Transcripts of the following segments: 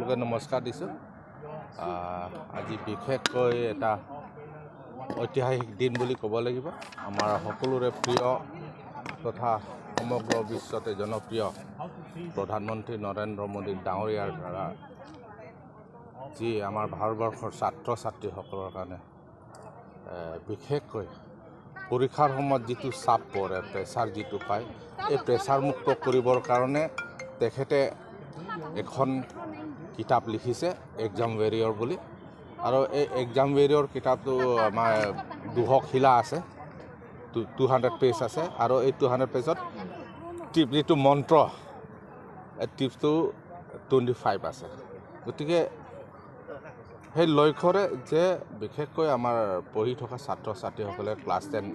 সকলোকে নমস্কাৰ দিছোঁ। আজি বিশেষকৈ এটা ঐতিহাসিক দিন বুলি ক'ব লাগিব। আমাৰ সকলোৰে প্ৰিয় তথা সমগ্ৰ বিশ্বতে জনপ্ৰিয় প্ৰধানমন্ত্ৰী নৰেন্দ্ৰ মোদী ডাঙৰীয়াৰ দ্বাৰা যি আমাৰ ভাৰতবৰ্ষৰ ছাত্ৰ ছাত্ৰীসকলৰ কাৰণে বিশেষকৈ পৰীক্ষাৰ সময়ত যিটো চাপ পৰে, প্ৰেছাৰ যিটো পায়, এই প্ৰেছাৰ মুক্ত কৰিবৰ কাৰণে তেখেতে এখন কিতাপ লিখিছে এক্সাম ৱেৰিয়ৰ বুলি। আৰু এই এক্সাম ৱেৰিয়ৰ কিতাপটো আমাৰ 200 শিলা আছে, 200 পেজ আছে। আৰু এই 200 পেজত টিপ যিটো মন্ত্ৰ, এই টিপছটো 25 আছে। গতিকে সেই লক্ষ্যৰে যে বিশেষকৈ আমাৰ পঢ়ি থকা ছাত্ৰ ছাত্ৰীসকলে ক্লাছ 10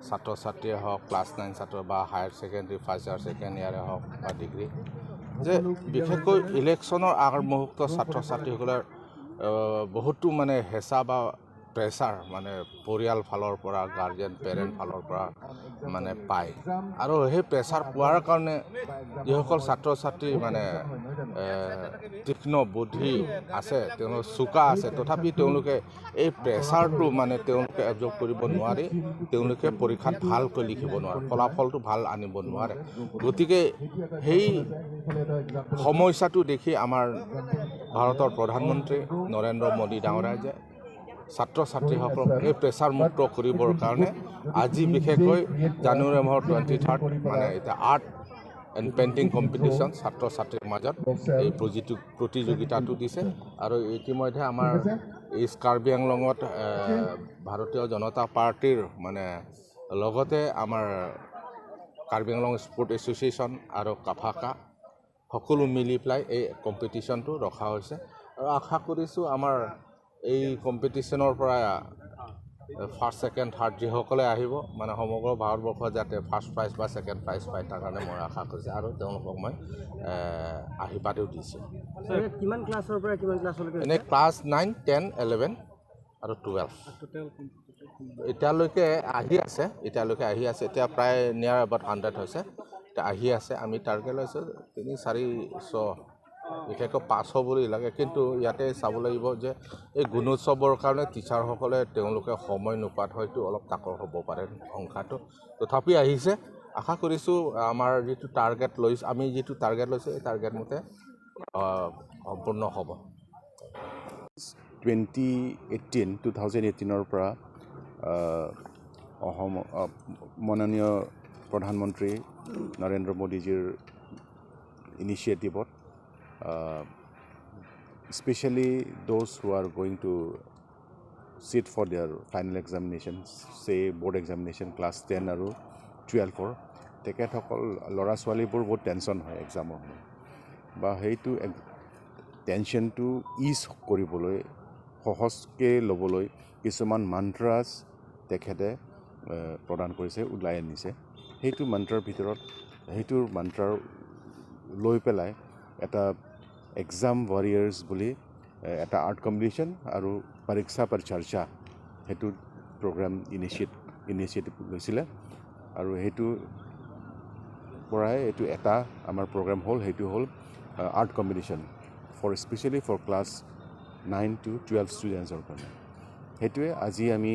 ছাত্ৰ ছাত্ৰীয়ে হওক, ক্লাছ 9 ছাত্ৰ বা higher secondary first year second ইয়াৰে হওক বা ডিগ্ৰী, যে বিশেষকৈ ইলেকশ্যনৰ আগমুহূৰ্ত ছাত্ৰ ছাত্ৰীসকলৰ বহুতো মানে হেঁচা বা প্ৰেছাৰ মানে পৰিয়াল ফালৰ পৰা, গাৰ্জেন পেৰেণ্ট ফালৰ পৰা মানে পায়। আৰু সেই প্ৰেছাৰ পোৱাৰ কাৰণে যিসকল ছাত্ৰ ছাত্ৰী মানে তীক্ষ্ণ বুদ্ধি আছে, তেওঁলোক চোকা আছে, তথাপি তেওঁলোকে এই প্ৰেছাৰটো মানে তেওঁলোকে এবজৰ্ব কৰিব নোৱাৰি, তেওঁলোকে পৰীক্ষাত ভালকৈ লিখিব নোৱাৰে, ফলাফলটো ভাল আনিব নোৱাৰে। গতিকে সেই সমস্যাটো দেখি আমাৰ ভাৰতৰ প্ৰধানমন্ত্ৰী নৰেন্দ্ৰ মোদী ডাঙৰীয়াই যে ছাত্ৰ ছাত্ৰীসকলক এই প্ৰেছাৰ মুক্ত কৰিবৰ কাৰণে আজি বিশেষকৈ জানুৱাৰী মাহৰ 23 মানে এতিয়া আৰ্ট এণ্ড পেইণ্টিং কম্পিটিশ্যন ছাত্ৰ ছাত্ৰীৰ মাজত এই প্ৰতিযোগিতাটো দিছে। আৰু ইতিমধ্যে আমাৰ এই কাৰ্বি আংলঙত ভাৰতীয় জনতা পাৰ্টীৰ মানে লগতে আমাৰ কাৰ্বি আংলং স্পৰ্ট এছ'চিয়েশ্যন আৰু কাফাকা সকলো মিলি পেলাই এই কম্পিটিশ্যনটো ৰখা হৈছে। আৰু আশা কৰিছোঁ আমাৰ এই কম্পিটিশ্যনৰ পৰা ফাৰ্ষ্ট ছেকেণ্ড থাৰ্ড যিসকলে আহিব মানে সমগ্ৰ ভাৰতবৰ্ষত যাতে ফাৰ্ষ্ট প্ৰাইজ বা ছেকেণ্ড প্ৰাইজ পায়, তাৰ কাৰণে মই আশা কৰিছোঁ। আৰু তেওঁলোকক মই আশীৰ্বাদো দিছোঁ। কিমান ক্লাছৰ পৰা কিমান ক্লাছলৈকে? এনেই ক্লাছ 9, 10, 11 আৰু 12 এতিয়ালৈকে আহি আছে। এতিয়া প্ৰায় নিয়াৰ এবাউট 100 হৈছে, এতিয়া আহি আছে। আমি টাৰ্গেট লৈছোঁ 300-400, বিশেষকৈ 500 বুলি লাগে। কিন্তু ইয়াতে চাব লাগিব যে এই গুণোৎসৱৰ কাৰণে টিচাৰসকলে তেওঁলোকে সময় নোপোৱাত হয়তো অলপ তাকৰ হ'ব পাৰে সংখ্যাটো, তথাপি আহিছে। আশা কৰিছোঁ আমাৰ যিটো টাৰ্গেট লৈছোঁ, আমি যিটো টাৰ্গেট লৈছোঁ এই টাৰ্গেট মতে সম্পূৰ্ণ হ'ব। 2018-ৰ পৰা মাননীয় প্ৰধানমন্ত্ৰী Narendra মোদীজীৰ ইনিচিয়েটিভত especially those who are going to sit for their final examination, say board examination class 10 আৰু 12, তেখেতসকল ল'ৰা ছোৱালীবোৰ বহুত টেনশ্যন হয় এক্সামৰ সময়ত, বা সেইটো টেনশ্যনটো ইজ কৰিবলৈ, সহজকৈ ল'বলৈ কিছুমান মন্ত্ৰাছ তেখেতে প্ৰদান কৰিছে, ওলাই আনিছে। সেইটোৰ মন্ত্ৰৰ লৈ পেলাই এটা এক্সাম ৱাৰিয়াৰ্ছ বুলি এটা আৰ্ট কম্পিটিশ্যন আৰু পৰীক্ষা পৰ চৰ্চা সেইটো প্ৰগ্ৰাম ইনিচিয়েটিভ লৈছিলে। আৰু সেইটো পৰাই এইটো এটা আমাৰ প্ৰগ্ৰাম হ'ল, সেইটো হ'ল art competition specially for class 9 to 12 ষ্টুডেণ্টছৰ কাৰণে। সেইটোৱে আজি আমি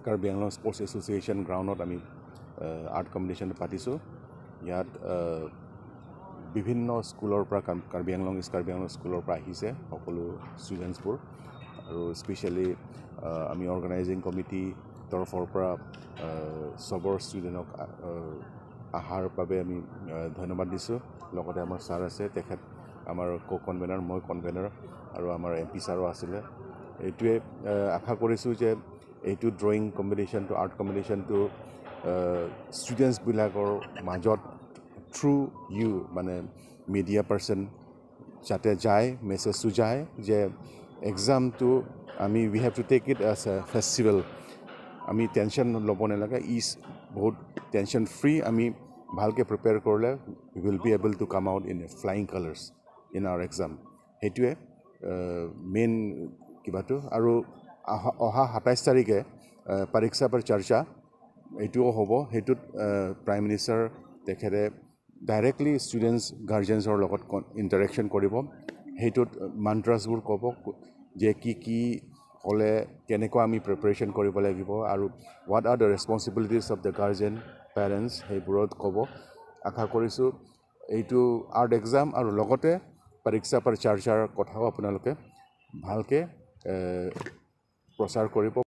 কাৰ্বি আংলং স্পৰ্টছ এছ'চিয়েশ্যন গ্ৰাউণ্ডত আমি আৰ্ট কম্পিটিশ্যন পাতিছোঁ। ইয়াত বিভিন্ন স্কুলৰ পৰা, কাৰ্বি আংলং স্কুলৰ পৰা আহিছে সকলো ষ্টুডেণ্টছবোৰ। আৰু স্পেচিয়েলি আমি অৰ্গেনাইজিং কমিটি তৰফৰ পৰা চবৰ ষ্টুডেণ্টক অহাৰ বাবে আমি ধন্যবাদ দিছোঁ। লগতে আমাৰ ছাৰ আছে, তেখেত আমাৰ কনভেনাৰ, মই কনভেনাৰ, আৰু আমাৰ MP ছাৰো আছিলে। এইটোৱে আশা কৰিছোঁ যে এইটো ড্ৰয়িং কম্পিটিশ্যনটো, আৰ্ট কম্পিটিশ্যনটো ষ্টুডেণ্টছবিলাকৰ মাজত থ্ৰু ইউ মানে মিডিয়া পাৰ্চন যাতে যায়, মেছেজটো যায় যে এক্সামটো we have to take it as a festival. আমি টেনশ্যন ল'ব নালাগে, বহুত টেনশ্যন ফ্ৰী। আমি ভালকৈ প্ৰিপেয়াৰ কৰিলে will be able to come out in flying colours in our exam. সেইটোৱে মেইন কিবাটো। আৰু অহা 27 তাৰিখে পৰীক্ষা পৰ চৰ্চা এইটোও হ'ব। সেইটোত প্ৰাইম মিনিষ্টাৰ তেখেতে ডাইৰেক্টলি ষ্টুডেণ্টছ গাৰ্জেনছৰ লগত ইণ্টাৰেকশ্যন কৰিব। সেইটোত মন্ত্ৰাছবোৰ ক'ব যে কি হ'লে কেনেকুৱা আমি প্ৰিপাৰেশ্যন কৰিব লাগিব আৰু what are the responsibilities of the guardian parents সেইবোৰত ক'ব আশা কৰিছোঁ এইটো আৰ্ট এক্সাম আৰু লগতে পৰীক্ষা পৰ চৰ্চাৰ কথাও আপোনালোকে ভালকৈ প্ৰচাৰ কৰিব